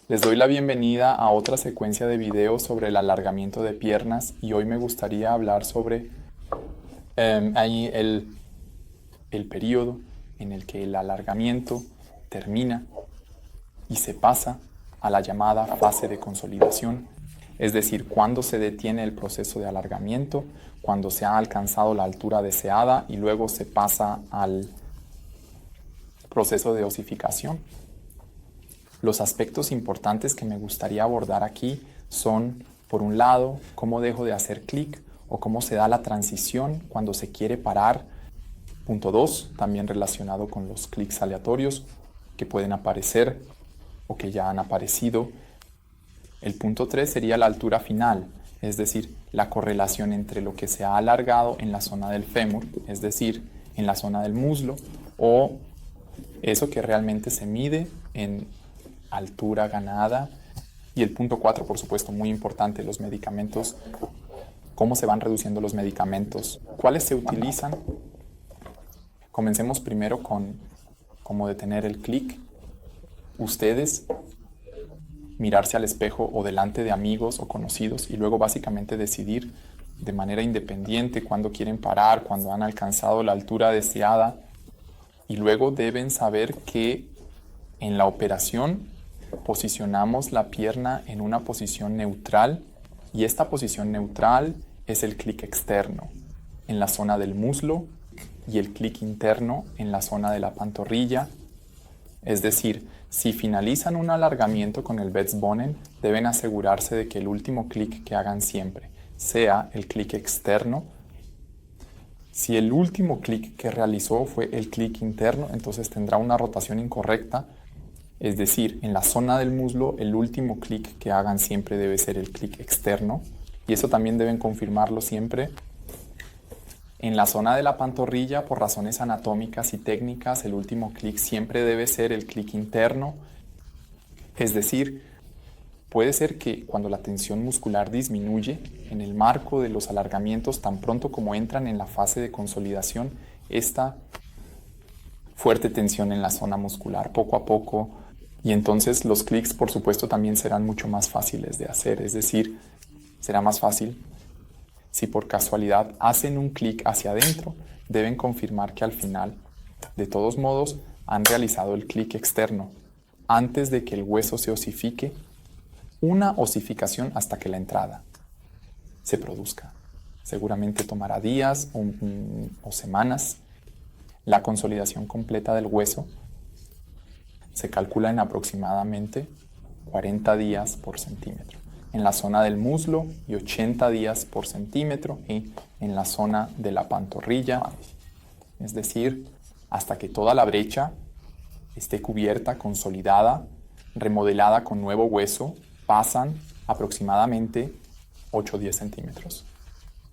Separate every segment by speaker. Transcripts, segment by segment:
Speaker 1: Les doy la bienvenida a otra secuencia de videos sobre el alargamiento de piernas y hoy me gustaría hablar sobre ahí el periodo en el que el alargamiento termina y se pasa a la llamada fase de consolidación, es decir, cuando se detiene el proceso de alargamiento, cuando se ha alcanzado la altura deseada y luego se pasa al proceso de osificación. Los aspectos importantes que me gustaría abordar aquí son, por un lado, cómo dejo de hacer clic o cómo se da la transición cuando se quiere parar. Punto 2, también relacionado con los clics aleatorios que pueden aparecer o que ya han aparecido. El punto 3 sería la altura final, es decir, la correlación entre lo que se ha alargado en la zona del fémur, es decir, en la zona del muslo, o eso que realmente se mide en altura ganada. Y el punto 4, por supuesto, muy importante, los medicamentos, cómo se van reduciendo los medicamentos, cuáles se utilizan. Comencemos primero con cómo detener el clic. Ustedes mirarse al espejo o delante de amigos o conocidos y luego básicamente decidir de manera independiente cuándo quieren parar, cuándo han alcanzado la altura deseada, y luego deben saber que en la operación posicionamos la pierna en una posición neutral y esta posición neutral es el clic externo en la zona del muslo y el clic interno en la zona de la pantorrilla. Es decir, si finalizan un alargamiento con el Vetsbonen, deben asegurarse de que el último clic que hagan siempre sea el clic externo. Si el último clic que realizó fue el clic interno, entonces tendrá una rotación incorrecta. Es decir, en la zona del muslo, el último clic que hagan siempre debe ser el clic externo. Y eso también deben confirmarlo siempre. En la zona de la pantorrilla, por razones anatómicas y técnicas, el último clic siempre debe ser el clic interno. Es decir, puede ser que cuando la tensión muscular disminuye, en el marco de los alargamientos, tan pronto como entran en la fase de consolidación, esta fuerte tensión en la zona muscular poco a poco, y entonces los clics, por supuesto, también serán mucho más fáciles de hacer. Es decir, será más fácil. Si por casualidad hacen un clic hacia adentro, deben confirmar que al final, de todos modos, han realizado el clic externo antes de que el hueso se osifique, una osificación hasta que la entrada se produzca. Seguramente tomará días o semanas. La consolidación completa del hueso se calcula en aproximadamente 40 días por centímetro en la zona del muslo y 80 días por centímetro y en la zona de la pantorrilla, es decir, hasta que toda la brecha esté cubierta, consolidada, remodelada con nuevo hueso, pasan aproximadamente 8 o 10 centímetros.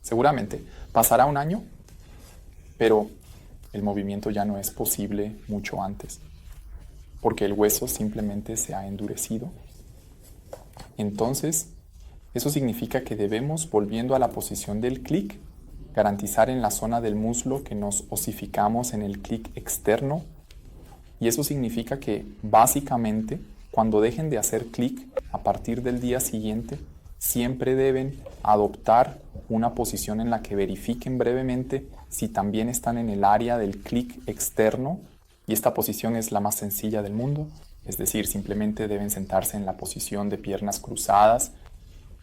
Speaker 1: Seguramente pasará un año, pero el movimiento ya no es posible mucho antes, porque el hueso simplemente se ha endurecido. Entonces, eso significa que debemos, volviendo a la posición del clic, garantizar en la zona del muslo que nos osificamos en el clic externo. Y eso significa que, básicamente, cuando dejen de hacer clic a partir del día siguiente, siempre deben adoptar una posición en la que verifiquen brevemente si también están en el área del clic externo. Y esta posición es la más sencilla del mundo. Es decir, simplemente deben sentarse en la posición de piernas cruzadas.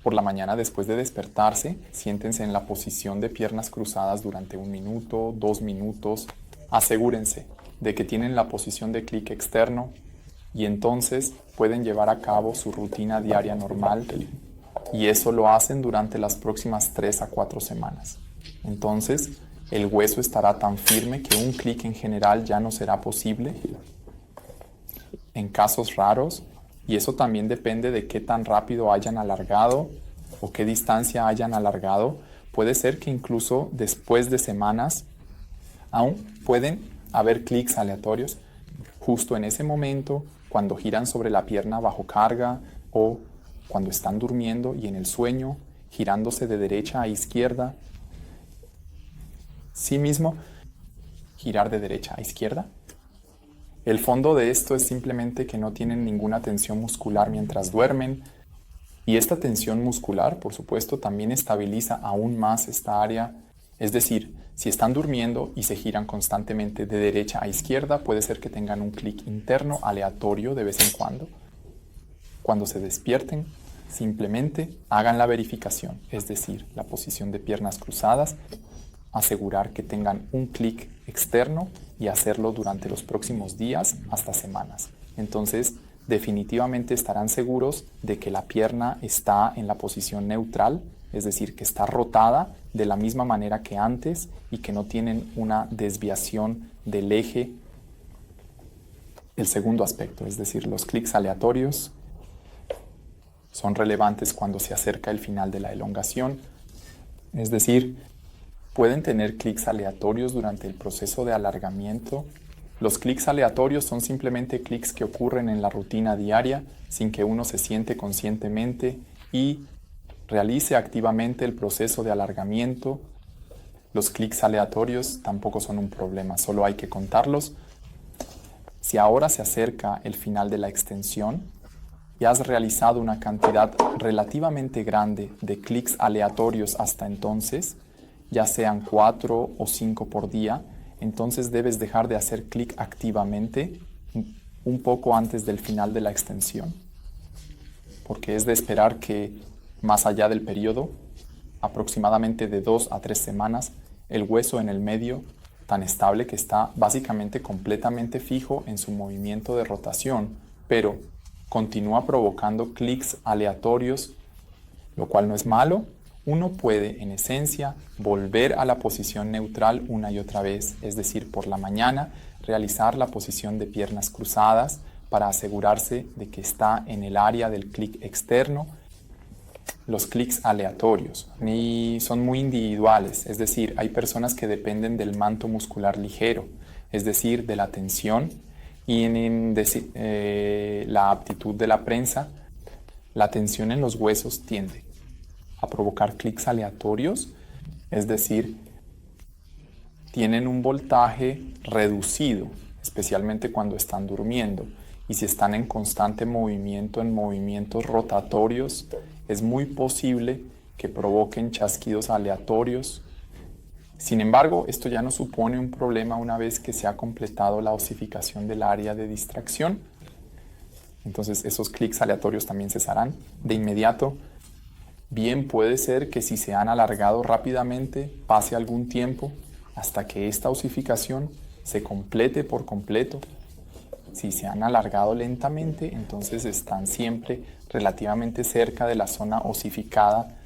Speaker 1: Por la mañana, después de despertarse, siéntense en la posición de piernas cruzadas durante 1 minuto, 2 minutos. Asegúrense de que tienen la posición de clic externo y entonces pueden llevar a cabo su rutina diaria normal, y eso lo hacen durante las próximas 3 a 4 semanas. Entonces, el hueso estará tan firme que un clic en general ya no será posible. En casos raros, y eso también depende de qué tan rápido hayan alargado o qué distancia hayan alargado, puede ser que incluso después de semanas aún pueden haber clics aleatorios justo en ese momento, cuando giran sobre la pierna bajo carga o cuando están durmiendo y en el sueño, girándose de derecha a izquierda. Sí mismo, girar de derecha a izquierda El fondo de esto es simplemente que no tienen ninguna tensión muscular mientras duermen, y esta tensión muscular, por supuesto, también estabiliza aún más esta área. Es decir, si están durmiendo y se giran constantemente de derecha a izquierda, puede ser que tengan un clic interno aleatorio de vez en cuando. Cuando se despierten, simplemente hagan la verificación, es decir, la posición de piernas cruzadas, asegurar que tengan un clic externo y hacerlo durante los próximos días hasta semanas. Entonces, definitivamente estarán seguros de que la pierna está en la posición neutral, es decir, que está rotada de la misma manera que antes y que no tienen una desviación del eje. El segundo aspecto, es decir, los clics aleatorios, son relevantes cuando se acerca el final de la elongación, es decir, pueden tener clics aleatorios durante el proceso de alargamiento. Los clics aleatorios son simplemente clics que ocurren en la rutina diaria sin que uno se siente conscientemente y realice activamente el proceso de alargamiento. Los clics aleatorios tampoco son un problema, solo hay que contarlos. Si ahora se acerca el final de la extensión y has realizado una cantidad relativamente grande de clics aleatorios hasta entonces, ya sean 4 o 5 por día, entonces debes dejar de hacer clic activamente un poco antes del final de la extensión, porque es de esperar que más allá del periodo, aproximadamente de 2 a 3 semanas, el hueso en el medio, tan estable que está básicamente completamente fijo en su movimiento de rotación, pero continúa provocando clics aleatorios, lo cual no es malo. Uno puede, en esencia, volver a la posición neutral una y otra vez, es decir, por la mañana, realizar la posición de piernas cruzadas para asegurarse de que está en el área del clic externo. Los clics aleatorios son muy individuales, es decir, hay personas que dependen del manto muscular ligero, es decir, de la tensión y en la aptitud de la prensa. La tensión en los huesos tiende a provocar clics aleatorios, es decir, tienen un voltaje reducido, especialmente cuando están durmiendo, y si están en constante movimiento, en movimientos rotatorios, es muy posible que provoquen chasquidos aleatorios. Sin embargo, esto ya no supone un problema una vez que se ha completado la osificación del área de distracción. Entonces esos clics aleatorios también cesarán de inmediato. Bien puede ser que si se han alargado rápidamente, pase algún tiempo hasta que esta osificación se complete por completo. Si se han alargado lentamente, entonces están siempre relativamente cerca de la zona osificada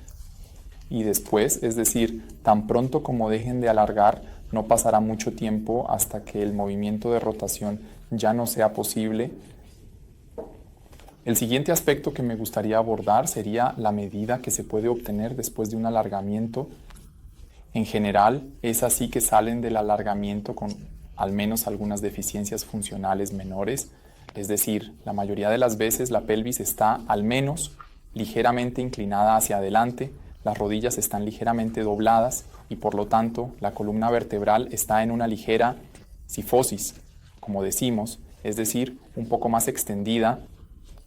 Speaker 1: y después, es decir, tan pronto como dejen de alargar, no pasará mucho tiempo hasta que el movimiento de rotación ya no sea posible. El siguiente aspecto que me gustaría abordar sería la medida que se puede obtener después de un alargamiento. En general, es así que salen del alargamiento con al menos algunas deficiencias funcionales menores, es decir, la mayoría de las veces la pelvis está al menos ligeramente inclinada hacia adelante, las rodillas están ligeramente dobladas y por lo tanto la columna vertebral está en una ligera cifosis, como decimos, es decir, un poco más extendida.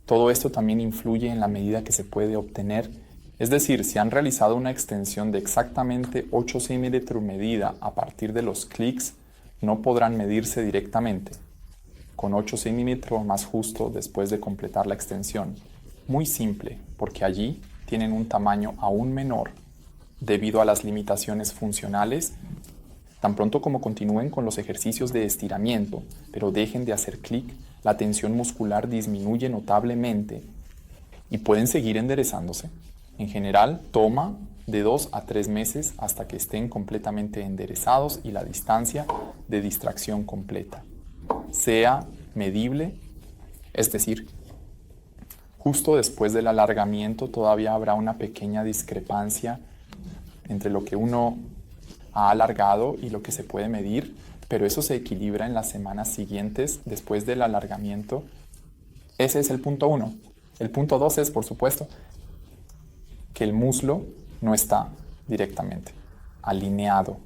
Speaker 1: Todo esto también influye en la medida que se puede obtener. Es decir, si han realizado una extensión de exactamente 8 cm medida a partir de los clics, no podrán medirse directamente con 8 cm más justo después de completar la extensión. Muy simple, porque allí tienen un tamaño aún menor debido a las limitaciones funcionales. Tan pronto como continúen con los ejercicios de estiramiento, pero dejen de hacer clic, la tensión muscular disminuye notablemente y pueden seguir enderezándose. En general, toma de 2 a 3 meses hasta que estén completamente enderezados y la distancia de distracción completa sea medible, es decir, justo después del alargamiento todavía habrá una pequeña discrepancia entre lo que uno ha alargado y lo que se puede medir, pero eso se equilibra en las semanas siguientes después del alargamiento. Ese es el punto 1. El punto 2 es, por supuesto, que el muslo no está directamente alineado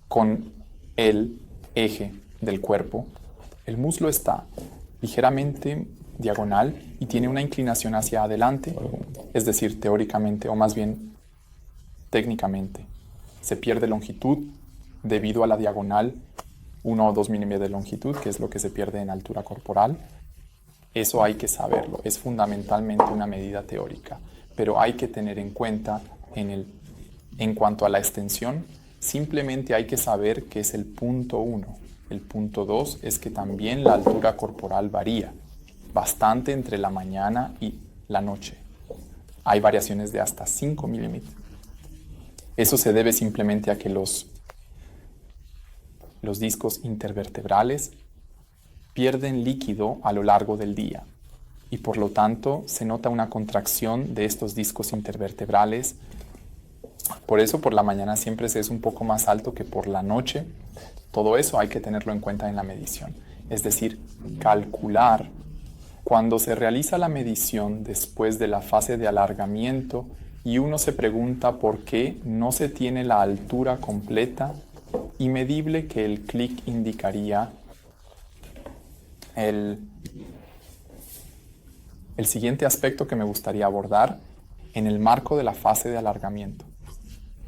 Speaker 1: con el eje del cuerpo. El muslo está ligeramente diagonal y tiene una inclinación hacia adelante, es decir, teóricamente, o más bien técnicamente, se pierde longitud debido a la diagonal 1 o 2 milímetros de longitud, que es lo que se pierde en altura corporal. Eso hay que saberlo, es fundamentalmente una medida teórica, pero hay que tener en cuenta en cuanto a la extensión, simplemente hay que saber que es el punto 1. El punto 2 es que también la altura corporal varía bastante entre la mañana y la noche. Hay variaciones de hasta 5 milímetros. Eso se debe simplemente a que los discos intervertebrales pierden líquido a lo largo del día y por lo tanto se nota una contracción de estos discos intervertebrales. Por eso por la mañana siempre se es un poco más alto que por la noche. Todo eso hay que tenerlo en cuenta en la medición. Es decir, calcular. Cuando se realiza la medición después de la fase de alargamiento y uno se pregunta por qué no se tiene la altura completa y medible que el clic indicaría, el siguiente aspecto que me gustaría abordar en el marco de la fase de alargamiento,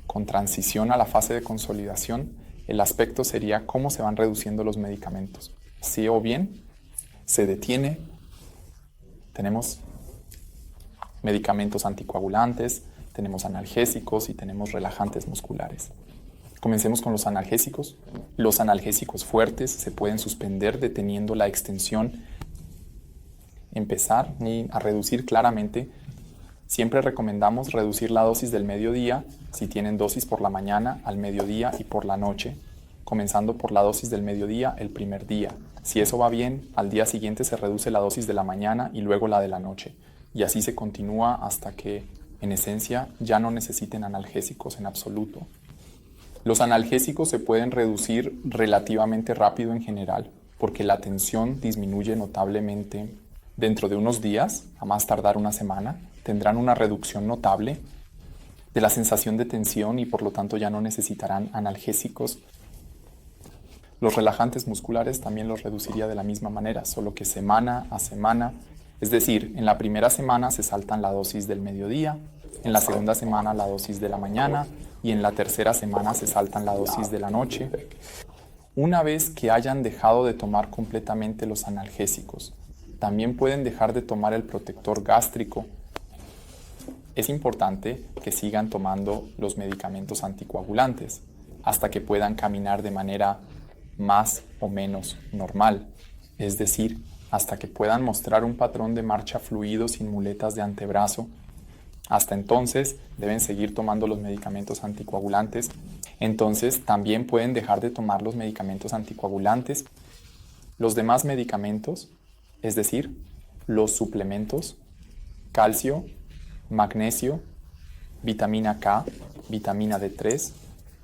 Speaker 1: con transición a la fase de consolidación, el aspecto sería cómo se van reduciendo los medicamentos. Sí o bien se detiene, tenemos medicamentos anticoagulantes, tenemos analgésicos y tenemos relajantes musculares. Comencemos con los analgésicos. Los analgésicos fuertes se pueden suspender deteniendo la extensión. Empezar a reducir claramente. Siempre recomendamos reducir la dosis del mediodía si tienen dosis por la mañana, al mediodía y por la noche, comenzando por la dosis del mediodía el primer día. Si eso va bien, al día siguiente se reduce la dosis de la mañana y luego la de la noche. Y así se continúa hasta que, en esencia, ya no necesiten analgésicos en absoluto. Los analgésicos se pueden reducir relativamente rápido en general, porque la tensión disminuye notablemente. Dentro de unos días, a más tardar una semana, tendrán una reducción notable de la sensación de tensión y por lo tanto ya no necesitarán analgésicos. Los relajantes musculares también los reduciría de la misma manera, solo que semana a semana. Es decir, en la primera semana se saltan la dosis del mediodía, en la segunda semana la dosis de la mañana y en la tercera semana se saltan la dosis de la noche. Una vez que hayan dejado de tomar completamente los analgésicos, también pueden dejar de tomar el protector gástrico. Es importante que sigan tomando los medicamentos anticoagulantes hasta que puedan caminar de manera más o menos normal, es decir, hasta que puedan mostrar un patrón de marcha fluido sin muletas de antebrazo. Hasta entonces deben seguir tomando los medicamentos anticoagulantes. Entonces también pueden dejar de tomar los medicamentos anticoagulantes. Los demás medicamentos, es decir, los suplementos, calcio, magnesio, vitamina K, vitamina D3,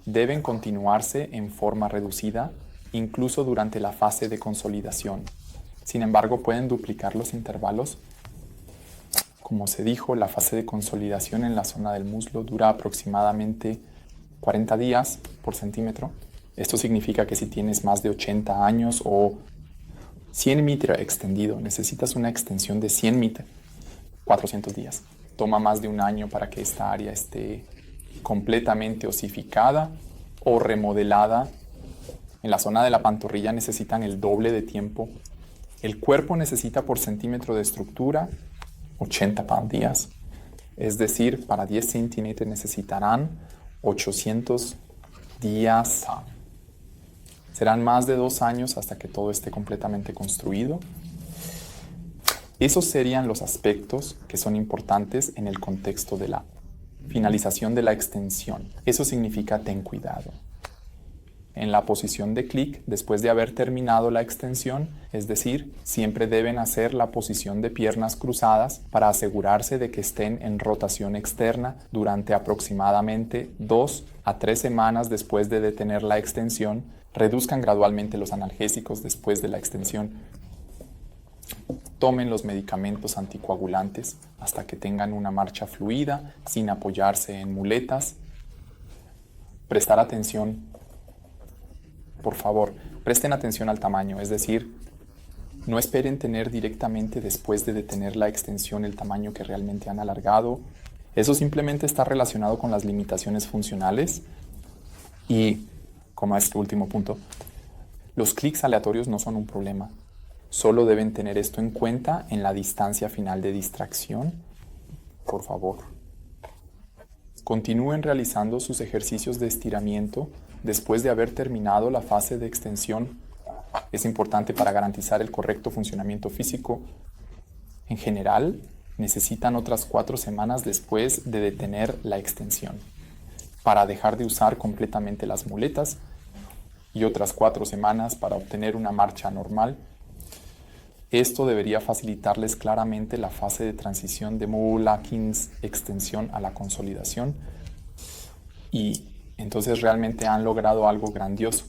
Speaker 1: deben continuarse en forma reducida, incluso durante la fase de consolidación. Sin embargo, pueden duplicar los intervalos. Como se dijo, la fase de consolidación en la zona del muslo dura aproximadamente 40 días por centímetro. Esto significa que si tienes más de 80 años o 100 metros extendido, necesitas una extensión de 100 metros, 400 días. Toma más de un año para que esta área esté completamente osificada o remodelada. En la zona de la pantorrilla necesitan el doble de tiempo. El cuerpo necesita por centímetro de estructura 80 días. Es decir, para 10 centímetros necesitarán 800 días. Serán más de 2 años hasta que todo esté completamente construido. Esos serían los aspectos que son importantes en el contexto de la finalización de la extensión. Eso significa ten cuidado. En la posición de clic, después de haber terminado la extensión, es decir, siempre deben hacer la posición de piernas cruzadas para asegurarse de que estén en rotación externa durante aproximadamente 2 a 3 semanas después de detener la extensión. Reduzcan gradualmente los analgésicos después de la extensión. Tomen los medicamentos anticoagulantes hasta que tengan una marcha fluida, sin apoyarse en muletas. Prestar atención. Por favor, presten atención al tamaño, es decir, No esperen tener directamente después de detener la extensión el tamaño que realmente han alargado. Eso simplemente está relacionado con las limitaciones funcionales. Y, como este último punto, los clics aleatorios no son un problema. Solo deben tener esto en cuenta en la distancia final de distracción. Por favor. Continúen realizando sus ejercicios de estiramiento después de haber terminado la fase de extensión. Es importante para garantizar el correcto funcionamiento físico. En general, necesitan otras 4 semanas después de detener la extensión para dejar de usar completamente las muletas y otras 4 semanas para obtener una marcha normal. Esto debería facilitarles claramente la fase de transición de Moore-Atkins extensión a la consolidación, y entonces realmente han logrado algo grandioso.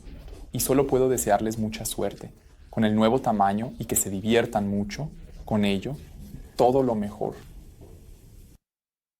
Speaker 1: Y solo puedo desearles mucha suerte con el nuevo tamaño y que se diviertan mucho con ello. Todo lo mejor.